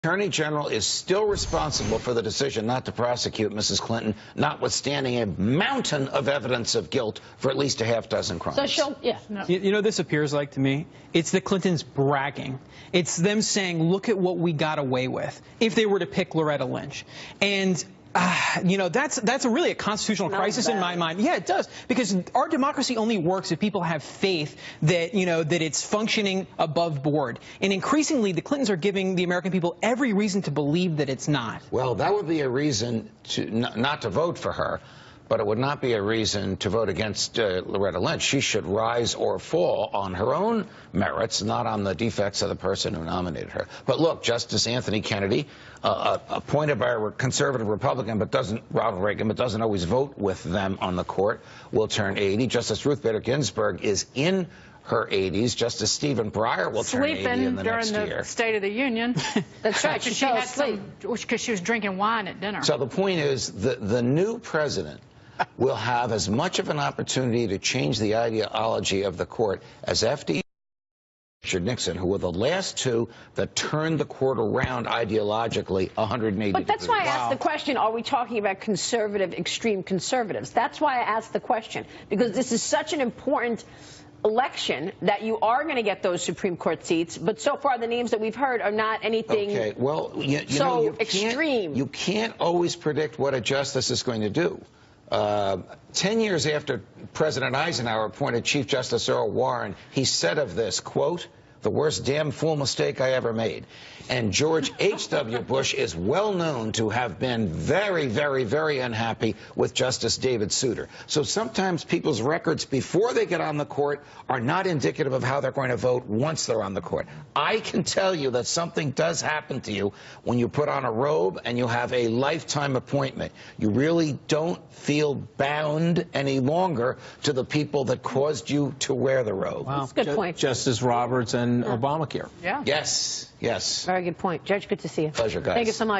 Attorney General is still responsible for the decision not to prosecute Mrs. Clinton, notwithstanding a mountain of evidence of guilt for at least a half dozen crimes. So she'll, yeah. No. You know what this appears like to me? It's the Clintons bragging. It's them saying, look at what we got away with, if they were to pick Loretta Lynch. And you know, that's really a constitutional crisis in my mind. Yeah, it does, because our democracy only works if people have faith that, you know, that it's functioning above board. And increasingly, the Clintons are giving the American people every reason to believe that it's not. Well, that would be a reason to not to vote for her, but it would not be a reason to vote against Loretta Lynch. She should rise or fall on her own merits, not on the defects of the person who nominated her. But look, Justice Anthony Kennedy, appointed by a conservative Republican, Ronald Reagan, but doesn't always vote with them on the court, will turn 80. Justice Ruth Bader Ginsburg is in her 80s. Justice Stephen Breyer will turn 80 in the next year. During the State of the Union. That's right. She had some, because she was drinking wine at dinner. So the point is, the new president will have as much of an opportunity to change the ideology of the court as FDR and Richard Nixon, who were the last two that turned the court around ideologically 180 But that's degrees. why I asked the question, are we talking about conservative, extreme conservatives? That's why I asked the question, because this is such an important election that you are going to get those Supreme Court seats, but so far the names that we've heard are not anything okay, well, you know, extreme. You can't always predict what a justice is going to do. 10 years after President Eisenhower appointed Chief Justice Earl Warren, he said of this, quote, "the worst damn fool mistake I ever made." And George H.W. Bush is well known to have been very, very, very unhappy with Justice David Souter. So sometimes people's records before they get on the court are not indicative of how they're going to vote once they're on the court. I can tell you that something does happen to you when you put on a robe and you have a lifetime appointment. You really don't feel bound any longer to the people that caused you to wear the robe. Wow. That's a good point. Justice Roberts and Obamacare. Yeah. Yes, yes. Very good point. Judge, good to see you. Pleasure, guys. Thank you so much.